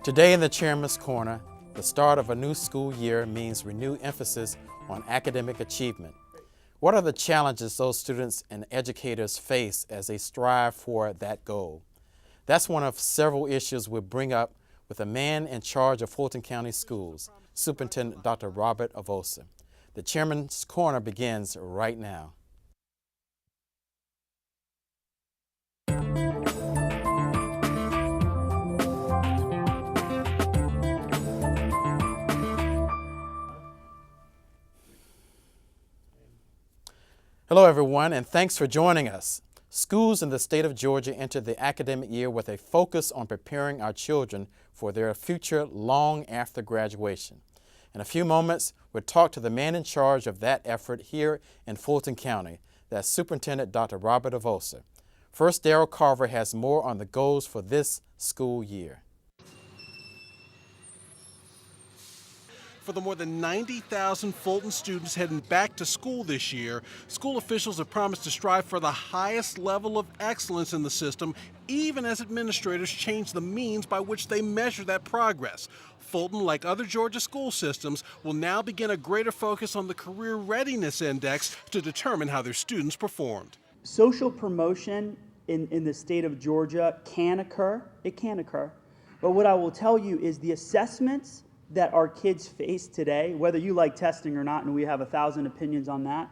Today in the Chairman's Corner, the start of a new school year means renewed emphasis on academic achievement. What are the challenges those students and educators face as they strive for that goal? That's one of several issues we'll bring up with a man in charge of Fulton County Schools, Superintendent Dr. Robert Avossa. The Chairman's Corner begins right now. Hello everyone, and thanks for joining us. Schools in the state of Georgia enter the academic year with a focus on preparing our children for their future long after graduation. In a few moments, we'll talk to the man in charge of that effort here in Fulton County, that's Superintendent Dr. Robert Avossa. First, Darryl Carver has more on the goals for this school year. For the more than 90,000 Fulton students heading back to school this year, school officials have promised to strive for the highest level of excellence in the system, even as administrators change the means by which they measure that progress. Fulton, like other Georgia school systems, will now begin a greater focus on the Career Readiness Index to determine how their students performed. Social promotion in the state of Georgia can occur. It can occur. But what I will tell you is the assessments that our kids face today, whether you like testing or not, and we have 1,000 opinions on that,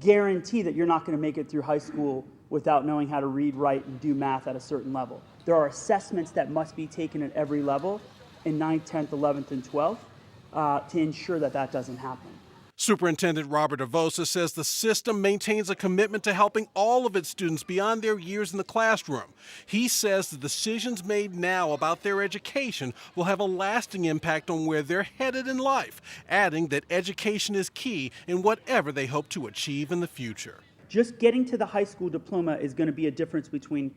guarantee that you're not going to make it through high school without knowing how to read, write, and do math at a certain level. There are assessments that must be taken at every level in 9th, 10th, 11th, and 12th to ensure that that doesn't happen. Superintendent Robert Avossa says the system maintains a commitment to helping all of its students beyond their years in the classroom. He says the decisions made now about their education will have a lasting impact on where they're headed in life, adding that education is key in whatever they hope to achieve in the future. Just getting to the high school diploma is going to be a difference between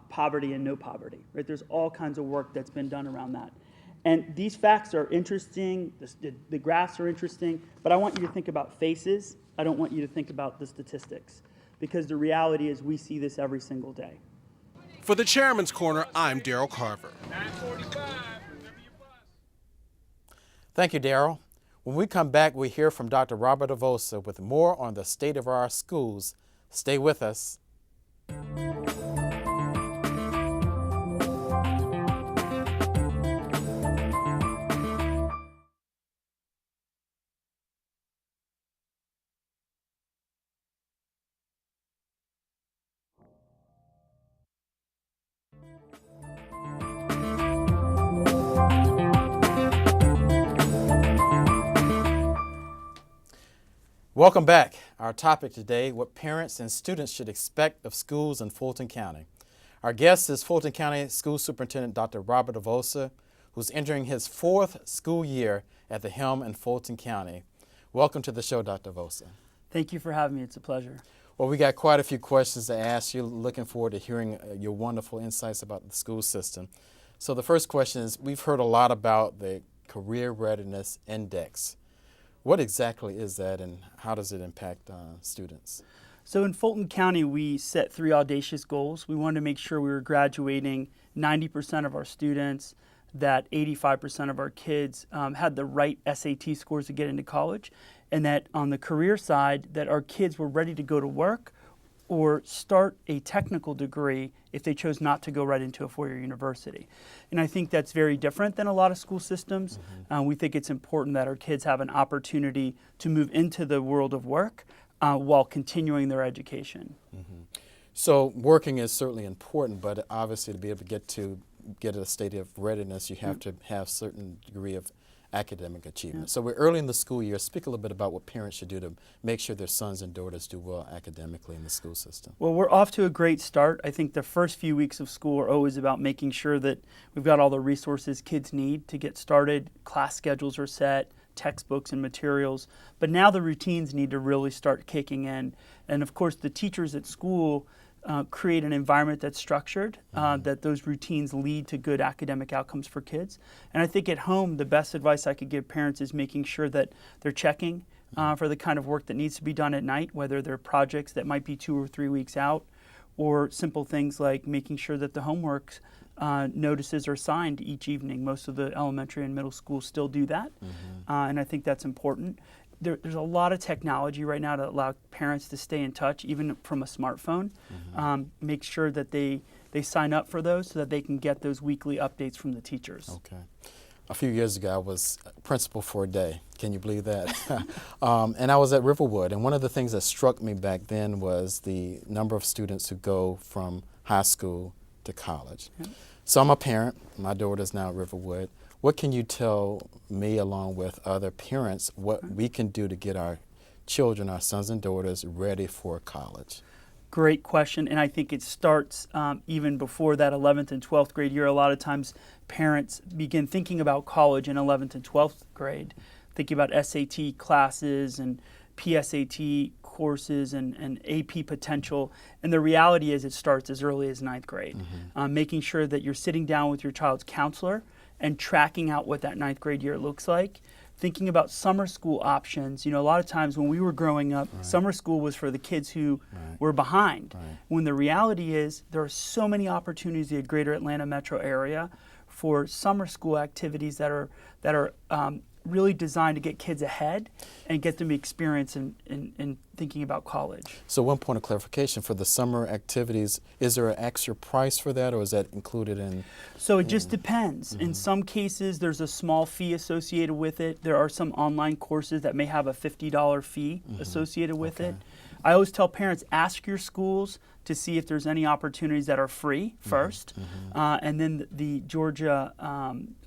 poverty and no poverty, right? There's all kinds of work that's been done around that. And these facts are interesting, the graphs are interesting, but I want you to think about faces. I don't want you to think about the statistics, because the reality is we see this every single day. For the Chairman's Corner, I'm Darryl Carver. Thank you, Darryl. When we come back, we hear from Dr. Robert Avossa with more on the state of our schools. Stay with us. Welcome back. Our topic today, what parents and students should expect of schools in Fulton County. Our guest is Fulton County School Superintendent Dr. Robert Avossa, who's entering his 4th school year at the helm in Fulton County. Welcome to the show, Dr. Avossa. Thank you for having me. It's a pleasure. Well, we got quite a few questions to ask you. Looking forward to hearing your wonderful insights about the school system. So the first question is, we've heard a lot about the Career Readiness Index. What exactly is that, and how does it impact students? So in Fulton County, we set 3 audacious goals. We wanted to make sure we were graduating 90% of our students, that 85% of our kids had the right SAT scores to get into college, and that on the career side, that our kids were ready to go to work or start a technical degree if they chose not to go right into a 4-year university. And I think that's very different than a lot of school systems. We think it's important that our kids have an opportunity to move into the world of work while continuing their education. So working is certainly important, but obviously to be able to get a state of readiness, you have to have certain degree of academic achievement. So we're early in the school year. Speak a little bit about what parents should do to make sure their sons and daughters do well academically in the school system. Well, we're off to a great start. I think the first few weeks of school are always about making sure that we've got all the resources kids need to get started. Class schedules are set, textbooks and materials. But now the routines need to really start kicking in. And of course, the teachers at school create an environment that's structured, that those routines lead to good academic outcomes for kids. And I think at home, the best advice I could give parents is making sure that they're checking for the kind of work that needs to be done at night, whether they're projects that might be 2 or 3 weeks out, or simple things like making sure that the homework notices are signed each evening. Most of the elementary and middle schools still do that, and I think that's important. There's a lot of technology right now to allow parents to stay in touch, even from a smartphone. Make sure that they sign up for those so that they can get those weekly updates from the teachers. Okay. A few years ago, I was principal for a day. Can you believe that? And I was at Riverwood, and one of the things that struck me back then was the number of students who go from high school to college. Yeah. So I'm a parent. My daughter's now at Riverwood. What can you tell me, along with other parents, what we can do to get our children, our sons and daughters, ready for college? Great question, and I think it starts even before that 11th and 12th grade year. A lot of times parents begin thinking about college in 11th and 12th grade, thinking about SAT classes and PSAT courses and AP potential, and the reality is it starts as early as 9th grade. Making sure that you're sitting down with your child's counselor and tracking out what that 9th grade year looks like. Thinking about summer school options. You know, a lot of times when we were growing up, summer school was for the kids who were behind. When the reality is there are so many opportunities in the greater Atlanta metro area for summer school activities that are really designed to get kids ahead and get them experience in thinking about college. So one point of clarification, for the summer activities, is there an extra price for that, or is that included in? So it just depends. In some cases, there's a small fee associated with it. There are some online courses that may have a $50 fee associated with it. I always tell parents, ask your schools to see if there's any opportunities that are free first, and then the Georgia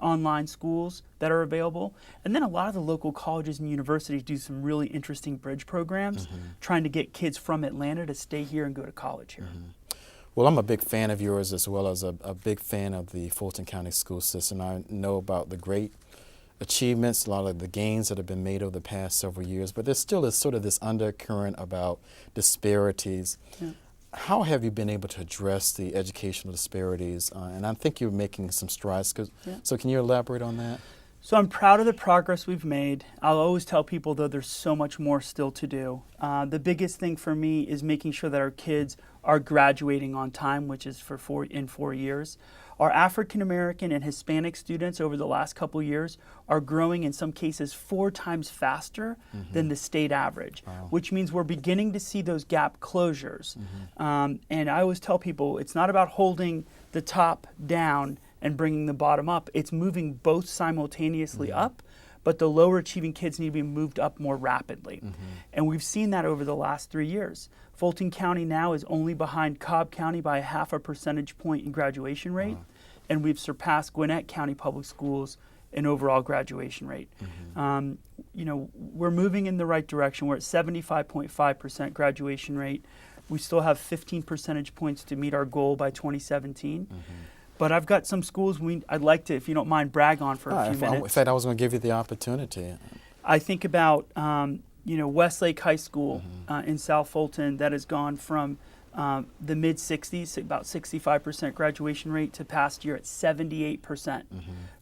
online schools that are available. And then a lot of the local colleges and universities do some really interesting bridge programs, trying to get kids from Atlanta to stay here and go to college here. Well, I'm a big fan of yours, as well as a big fan of the Fulton County school system. I know about the great achievements, a lot of the gains that have been made over the past several years, but there still is sort of this undercurrent about disparities. How have you been able to address the educational disparities? And I think you're making some strides. So can you elaborate on that? So I'm proud of the progress we've made. I'll always tell people, though, there's so much more still to do. The biggest thing for me is making sure that our kids are graduating on time, which is in 4 years. Our African American and Hispanic students over the last couple years are growing in some cases 4 times faster than the state average, which means we're beginning to see those gap closures. And I always tell people it's not about holding the top down and bringing the bottom up. It's moving both simultaneously up, but the lower achieving kids need to be moved up more rapidly. And we've seen that over the last 3 years. Fulton County now is only behind Cobb County by 0.5 percentage point in graduation rate, and we've surpassed Gwinnett County Public Schools in overall graduation rate. You know, we're moving in the right direction. We're at 75.5% graduation rate. We still have 15 percentage points to meet our goal by 2017. But I've got some schools I'd like to, if you don't mind, brag on for a few minutes. In fact, I was going to give you the opportunity. I think about you know, Westlake High School in South Fulton that has gone from the mid-60s, about 65% graduation rate, to past year at 78%.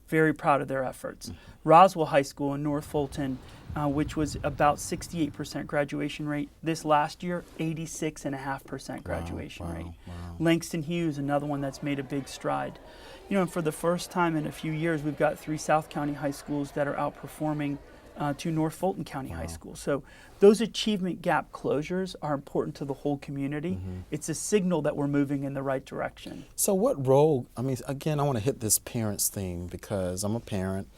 Very proud of their efforts. Roswell High School in North Fulton, which was about 68% graduation rate. This last year, 86.5% graduation rate. Langston Hughes, another one that's made a big stride. You know, and for the first time in a few years, we've got 3 South County high schools that are outperforming 2 North Fulton County high schools. So those achievement gap closures are important to the whole community. It's a signal that we're moving in the right direction. So what role, I mean, again, I want to hit this parents theme because I'm a parent,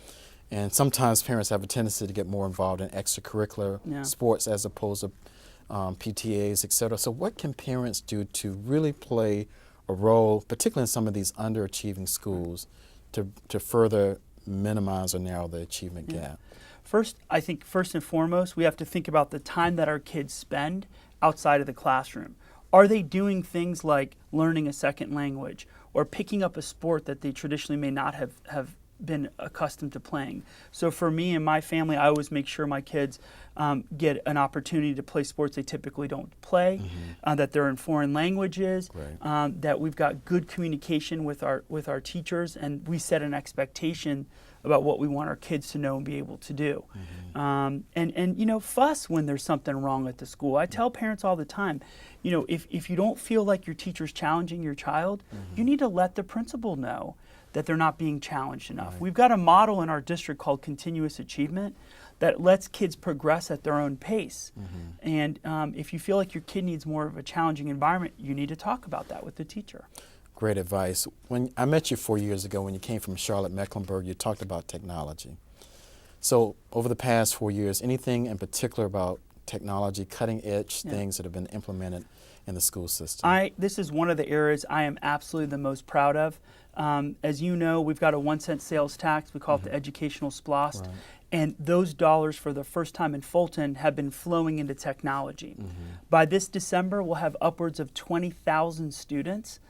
and sometimes parents have a tendency to get more involved in extracurricular sports as opposed to PTAs, et cetera. So what can parents do to really play a role, particularly in some of these underachieving schools, to further minimize or narrow the achievement gap? First, I think first and foremost, we have to think about the time that our kids spend outside of the classroom. Are they doing things like learning a second language or picking up a sport that they traditionally may not have been accustomed to playing? So for me and my family, I always make sure my kids get an opportunity to play sports they typically don't play, that they're in foreign languages, that we've got good communication with our teachers, and we set an expectation about what we want our kids to know and be able to do. And you know, fuss when there's something wrong at the school. I tell parents all the time, you know, if you don't feel like your teacher's challenging your child, you need to let the principal know that they're not being challenged enough. We've got a model in our district called continuous achievement that lets kids progress at their own pace. And if you feel like your kid needs more of a challenging environment, you need to talk about that with the teacher. Great advice. When I met you 4 years ago when you came from Charlotte, Mecklenburg, you talked about technology. So over the past 4 years, anything in particular about technology, cutting edge things that have been implemented in the school system? This is one of the areas I am absolutely the most proud of. As you know, we've got a 1-cent sales tax. We call it the educational splost. Right. And those dollars for the first time in Fulton have been flowing into technology. By this December, we'll have upwards of 20,000 students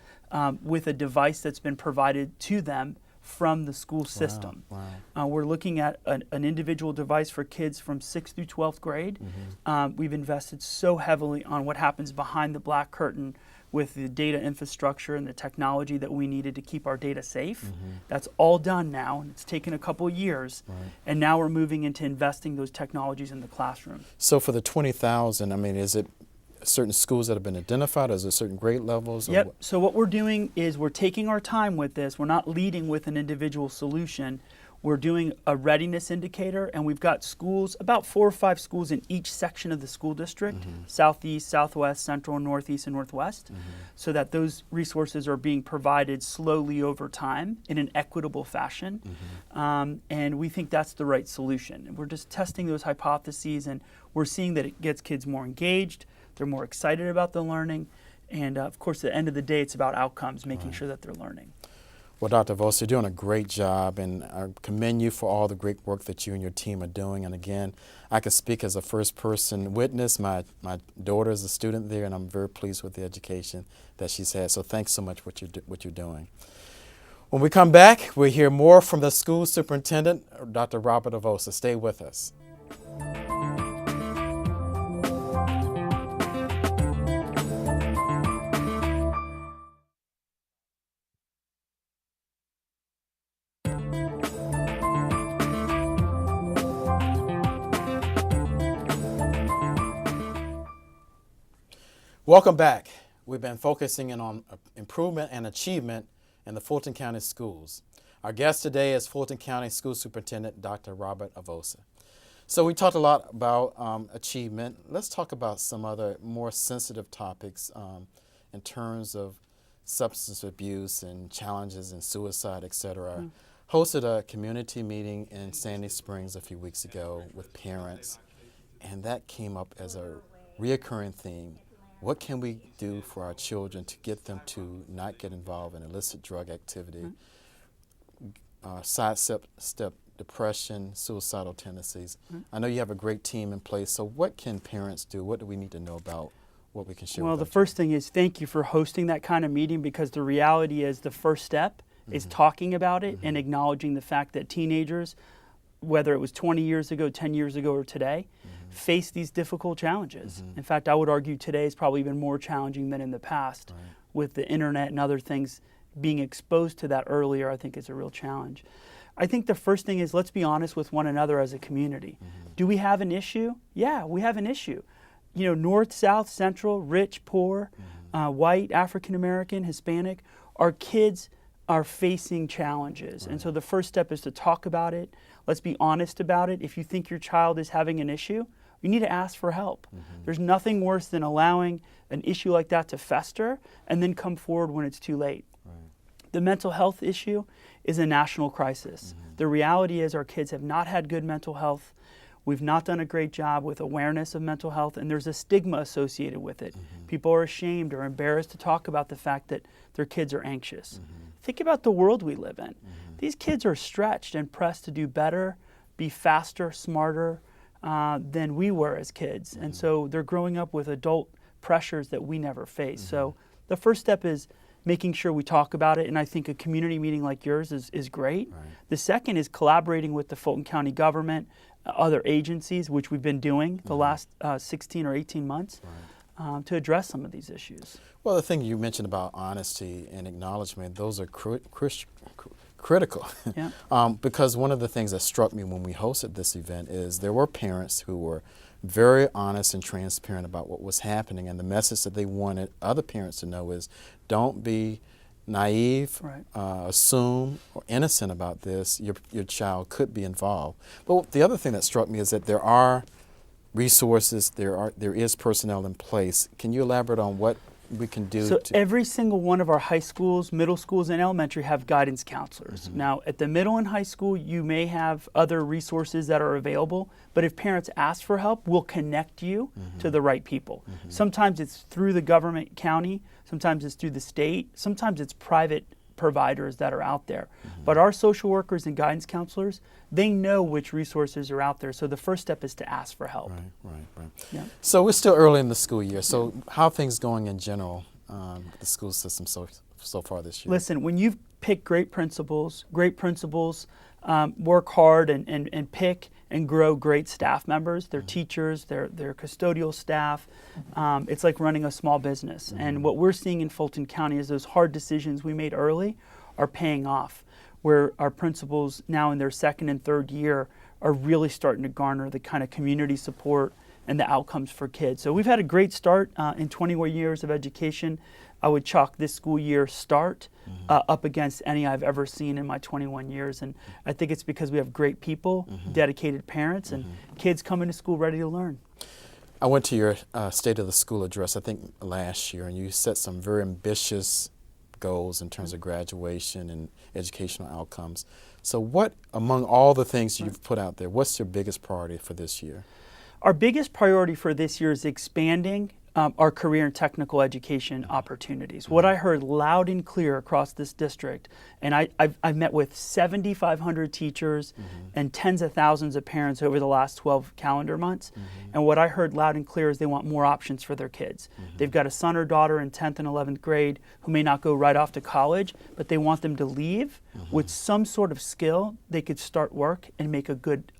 with a device that's been provided to them from the school system. We're looking at an individual device for kids from 6th through 12th grade. We've invested so heavily on what happens behind the black curtain with the data infrastructure and the technology that we needed to keep our data safe. That's all done now, and it's taken a couple years. And now we're moving into investing those technologies in the classroom. So for the 20,000, I mean, is it certain schools that have been identified? Is it certain grade levels? Yep. So what we're doing is we're taking our time with this. We're not leading with an individual solution. We're doing a readiness indicator, and we've got schools, about 4 or 5 schools in each section of the school district, southeast, southwest, central, northeast, and northwest, so that those resources are being provided slowly over time in an equitable fashion. And we think that's the right solution. And we're just testing those hypotheses, and we're seeing that it gets kids more engaged, they're more excited about the learning, and of course, at the end of the day, it's about outcomes, making sure that they're learning. Well, Dr. Avossa, you're doing a great job, and I commend you for all the great work that you and your team are doing. And again, I can speak as a first-person witness. My daughter is a student there, and I'm very pleased with the education that she's had. So thanks so much for what you're doing. When we come back, we'll hear more from the school superintendent, Dr. Robert Avossa. Stay with us. Welcome back. We've been focusing in on improvement and achievement in the Fulton County schools. Our guest today is Fulton County School Superintendent Dr. Robert Avossa. So we talked a lot about achievement. Let's talk about some other more sensitive topics in terms of substance abuse and challenges and suicide, etc. Hosted a community meeting in Sandy Springs a few weeks ago with parents, and that came up as a reoccurring theme. What can we do for our children to get them to not get involved in illicit drug activity, sidestep depression, suicidal tendencies? I know you have a great team in place, so what can parents do? What do we need to know about what we can share with Well, the our first thing is thank you for hosting that kind of meeting, because the reality is the first step is talking about it and acknowledging the fact that teenagers, whether it was 20 years ago, 10 years ago, or today, face these difficult challenges. In fact, I would argue today is probably even more challenging than in the past. With the internet and other things being exposed to that earlier, I think is a real challenge. I think the first thing is let's be honest with one another as a community. Do we have an issue? Yeah, we have an issue. You know, north, south, central, rich, poor, white, African American, Hispanic, our kids are facing challenges. And so the first step is to talk about it. Let's be honest about it. If you think your child is having an issue, you need to ask for help. There's nothing worse than allowing an issue like that to fester and then come forward when it's too late. The mental health issue is a national crisis. The reality is our kids have not had good mental health. We've not done a great job with awareness of mental health, and there's a stigma associated with it. People are ashamed or embarrassed to talk about the fact that their kids are anxious. Think about the world we live in. These kids are stretched and pressed to do better, be faster, smarter than we were as kids. And so they're growing up with adult pressures that we never faced. So the first step is making sure we talk about it, and I think a community meeting like yours is great. The second is collaborating with the Fulton County government, other agencies, which we've been doing the last 16 or 18 months to address some of these issues. Well, the thing you mentioned about honesty and acknowledgement, those are critical. Yeah. Because one of the things that struck me when we hosted this event is there were parents who were very honest and transparent about what was happening, and the message that they wanted other parents to know is don't be naive, Right. Assume, or innocent about this. Your child could be involved. But the other thing that struck me is that there are resources, there is personnel in place. Can you elaborate on what we can do? So every single one of our high schools, middle schools, and elementary have guidance counselors. Mm-hmm. Now, at the middle and high school, you may have other resources that are available, but if parents ask for help, we'll connect you to the right people. Sometimes it's through the government county, sometimes it's through the state, sometimes it's private providers that are out there. But our social workers and guidance counselors, they know which resources are out there. So the first step is to ask for help. Right. Yeah. So we're still early in the school year. So how are things going in general, the school system so far this year? Listen, when you've picked great principals work hard and pick and grow great staff members, their teachers, their custodial staff. It's like running a small business. And what we're seeing in Fulton County is those hard decisions we made early are paying off, where our principals now in their second and third year are really starting to garner the kind of community support and the outcomes for kids. So we've had a great start in 21 years of education. I would chalk this school year start up against any I've ever seen in my 21 years. And I think it's because we have great people, dedicated parents, and kids coming to school ready to learn. I went to your State of the School address, I think last year, and you set some very ambitious goals in terms of graduation and educational outcomes. So what, among all the things you've put out there, what's your biggest priority for this year? Our biggest priority for this year is expanding our career and technical education opportunities. What I heard loud and clear across this district, and I've met with 7,500 teachers and tens of thousands of parents over the last 12 calendar months, and what I heard loud and clear is they want more options for their kids. They've got a son or daughter in 10th and 11th grade who may not go right off to college, but they want them to leave with some sort of skill they could start work and make a good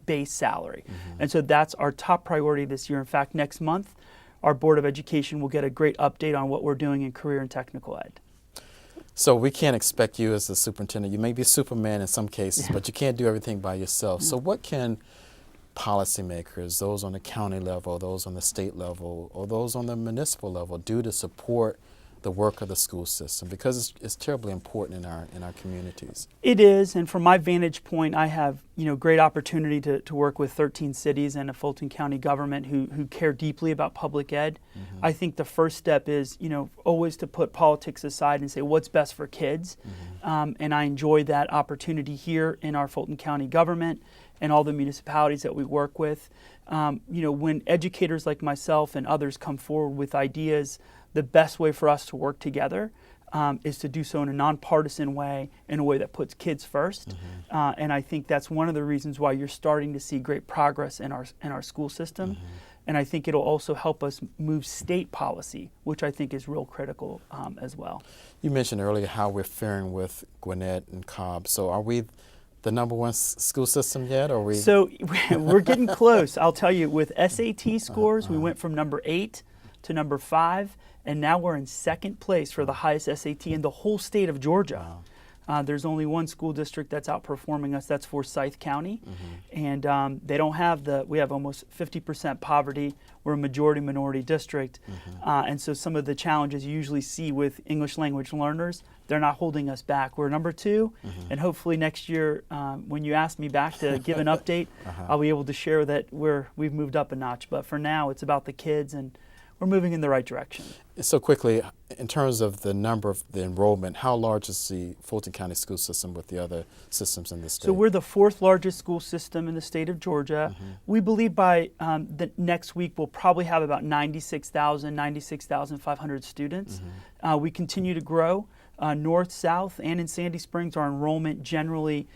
base salary. And so that's our top priority this year. In fact, next month, our Board of Education will get a great update on what we're doing in career and technical ed. So we can't expect you as the superintendent. You may be Superman in some cases, but you can't do everything by yourself. So what can policymakers, those on the county level, those on the state level, or those on the municipal level do to support the work of the school system? Because it's terribly important in our communities. It is, and from my vantage point, I have great opportunity to work with 13 cities and a Fulton County government who care deeply about public ed. I think the first step is always to put politics aside and say what's best for kids, and I enjoy that opportunity here in our Fulton County government and all the municipalities that we work with. When educators like myself and others come forward with ideas, the best way for us to work together is to do so in a nonpartisan way, in a way that puts kids first. And I think that's one of the reasons why you're starting to see great progress in our school system. And I think it'll also help us move state policy, which I think is real critical as well. You mentioned earlier how we're faring with Gwinnett and Cobb. So are we the number one school system yet, or are we? So we're getting close. I'll tell you, with SAT scores, we went from number 8 to number 5. And now we're in second place for the highest SAT in the whole state of Georgia. There's only one school district that's outperforming us. That's Forsyth County. And they don't have we have almost 50% poverty. We're a majority minority district. And so some of the challenges you usually see with English language learners, they're not holding us back. We're number 2. And hopefully next year, when you ask me back to give an update, I'll be able to share that we've moved up a notch. But for now, it's about the kids, and we're moving in the right direction. So quickly, in terms of the number of the enrollment, how large is the Fulton County school system with the other systems in the state? So we're the 4th largest school system in the state of Georgia. We believe by the next week we'll probably have about 96,500 students. We continue to grow north, south, and in Sandy Springs. Our enrollment generally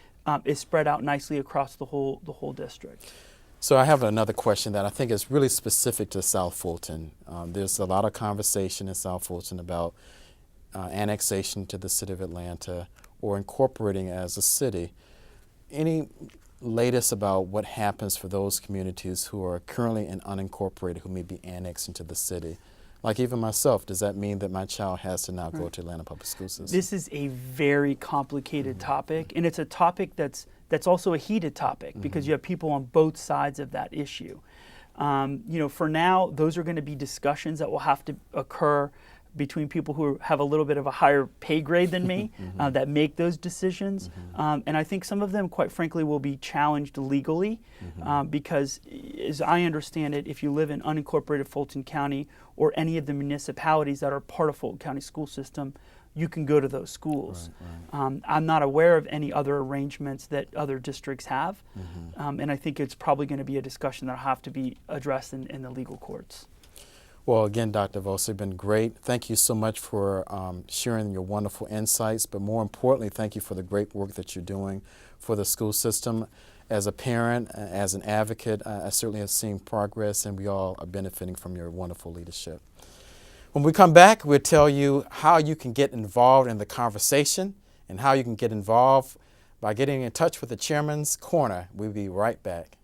is spread out nicely across the whole district. So I have another question that I think is really specific to South Fulton. There's a lot of conversation in South Fulton about annexation to the city of Atlanta or incorporating as a city. Any latest about what happens for those communities who are currently in unincorporated who may be annexed into the city? Like even myself, does that mean that my child has to now go to Atlanta Public School System? This is a very complicated topic, and it's a topic that's also a heated topic because you have people on both sides of that issue. For now, those are going to be discussions that will have to occur between people who have a little bit of a higher pay grade than me that make those decisions. And I think some of them, quite frankly, will be challenged legally because, as I understand it, if you live in unincorporated Fulton County or any of the municipalities that are part of Fulton County school system, you can go to those schools. Right. I'm not aware of any other arrangements that other districts have, and I think it's probably going to be a discussion that will have to be addressed in the legal courts. Well, again, Dr. Avossa, been great. Thank you so much for sharing your wonderful insights, but more importantly, thank you for the great work that you're doing for the school system. As a parent, as an advocate, I certainly have seen progress, and we all are benefiting from your wonderful leadership. When we come back, we'll tell you how you can get involved in the conversation and how you can get involved by getting in touch with the Chairman's Corner. We'll be right back.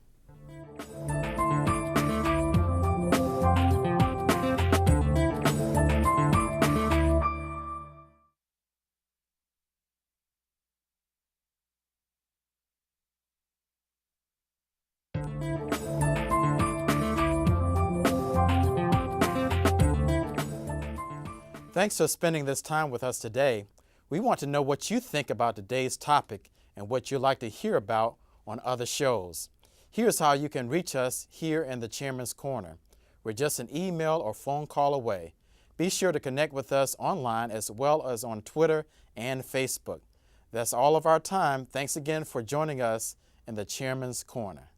Thanks for spending this time with us today. We want to know what you think about today's topic and what you'd like to hear about on other shows. Here's how you can reach us here in the Chairman's Corner. We're just an email or phone call away. Be sure to connect with us online as well as on Twitter and Facebook. That's all of our time. Thanks again for joining us in the Chairman's Corner.